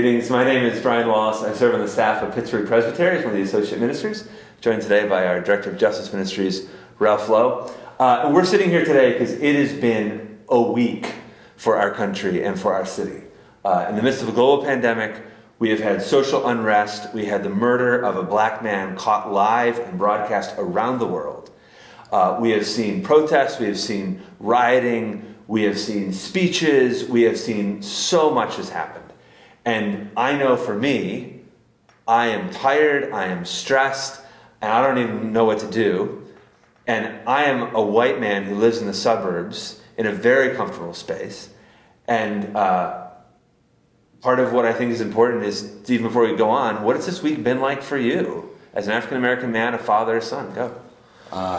Greetings. My name is Brian Wallace. I serve on the staff of Pittsburgh Presbytery as one of the associate ministers, joined today by our Director of Justice Ministries, Ralph Lowe. And we're sitting here today because it has been a week for our country and for our city. In the midst of a global pandemic, we have had social unrest. We had the murder of a black man caught live and broadcast around the world. We have seen protests. We have seen rioting. We have seen speeches. We have seen so much has happened. And I know for me, I am tired, I am stressed, and I don't even know what to do. And I am a white man who lives in the suburbs in a very comfortable space. And part of what I think is important is, even before we go on, what has this week been like for you as an African-American man, a father, a son? Go.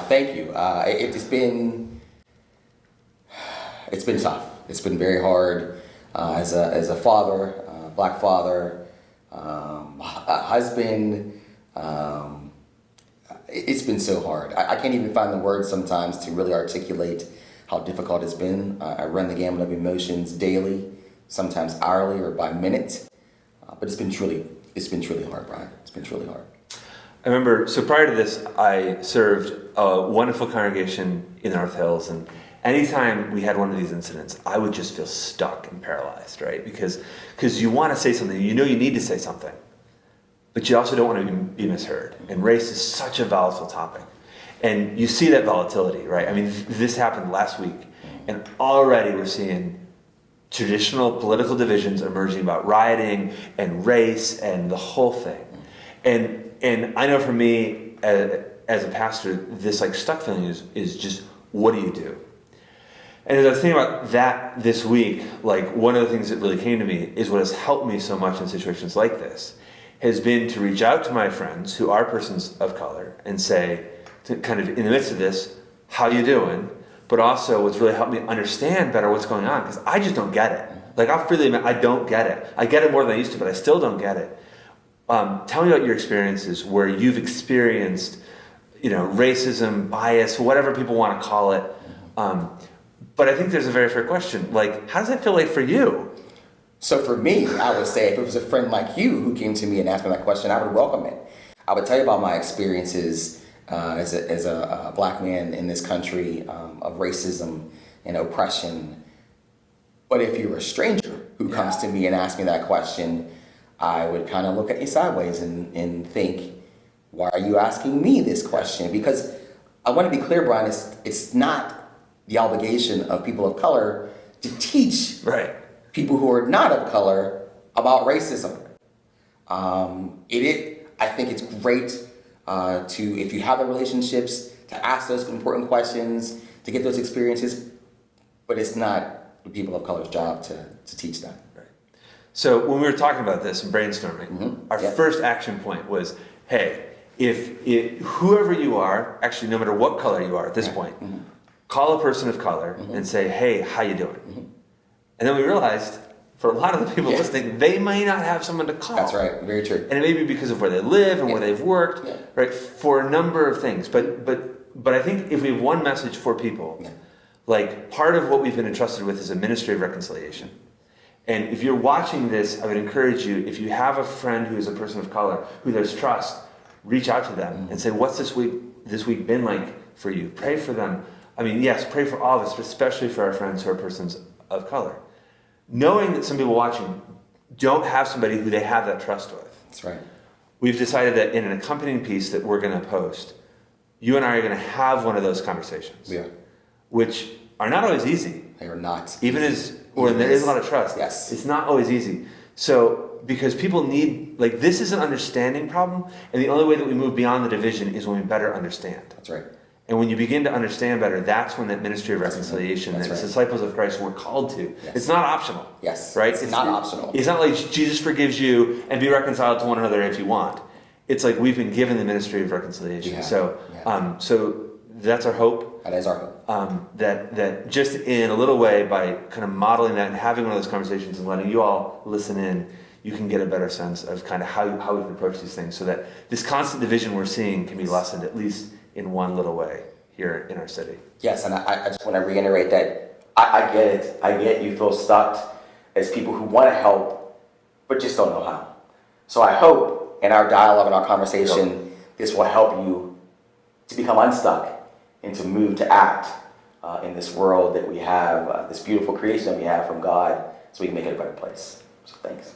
Thank you. It's been tough. It's been very hard as a father, black father, a husband. It's been so hard. I can't even find the words sometimes to really articulate how difficult it's been. I run the gamut of emotions daily, sometimes hourly or by minute. But it's been truly hard, Brian. It's been truly hard. I remember, so prior to this, I served a wonderful congregation in the North Hills, and anytime we had one of these incidents, I would just feel stuck and paralyzed, right? Because you want to say something, you know you need to say something, but you also don't want to be misheard. And race is such a volatile topic. And you see that volatility, right? I mean, this happened last week, and already we're seeing traditional political divisions emerging about rioting and race and the whole thing. And I know for me, as a pastor, this like stuck feeling is just, what do you do? And as I was thinking about that this week, like one of the things that really came to me is what has helped me so much in situations like this has been to reach out to my friends who are persons of color and say, to kind of in the midst of this, how you doing? But also what's really helped me understand better what's going on, because I just don't get it. Like I'll freely admit, I don't get it. I get it more than I used to, but I still don't get it. Tell me about your experiences where you've experienced, racism, bias, whatever people want to call it. But I think there's a very fair question. Like, how does that feel like for you? So for me, I would say if it was a friend like you who came to me and asked me that question, I would welcome it. I would tell you about my experiences as a black man in this country of racism and oppression. But if you're a stranger who comes to me and asks me that question, I would kind of look at you sideways and think, why are you asking me this question? Because I want to be clear, Brian, it's not the obligation of people of color to teach people who are not of color about racism. I think it's great to, if you have the relationships, to ask those important questions, to get those experiences, but it's not the people of color's job to teach that. So when we were talking about this and brainstorming, our first action point was, hey, if whoever you are, actually no matter what color you are at this point, call a person of color and say, hey, how you doing? And then we realized, for a lot of the people listening, they may not have someone to call. That's right, very true. And it may be because of where they live and where they've worked, right, for a number of things. But I think if we have one message for people, like part of what we've been entrusted with is a ministry of reconciliation. And if you're watching this, I would encourage you, if you have a friend who is a person of color, who there's trust, reach out to them and say, what's this week been like for you? Pray for them. I mean, yes, pray for all of us, but especially for our friends who are persons of color. Knowing that some people watching don't have somebody who they have that trust with. That's right. We've decided that in an accompanying piece that we're going to post, you and I are going to have one of those conversations. Yeah. Which are not always easy. They are not. Even when there is a lot of trust. Yes. It's not always easy. So, because people need, like, this is an understanding problem, and the only way that we move beyond the division is when we better understand. That's right. And when you begin to understand better, that's when that ministry of reconciliation that as disciples of Christ we're called to. Yes. It's not optional. Yes. Right? It's not optional. It's not like Jesus forgives you and be reconciled to one another if you want. It's like we've been given the ministry of reconciliation. Yeah. So that's our hope. That is our hope. That just in a little way, by kind of modeling that and having one of those conversations and letting you all listen in, you can get a better sense of kind of how we can approach these things so that this constant division we're seeing can be lessened, at least in one little way here in our city. Yes, and I just want to reiterate that I get it. I get you feel stuck as people who want to help, but just don't know how. So I hope in our dialogue and our conversation, this will help you to become unstuck and to move to act in this world that we have, this beautiful creation that we have from God, so we can make it a better place. So thanks.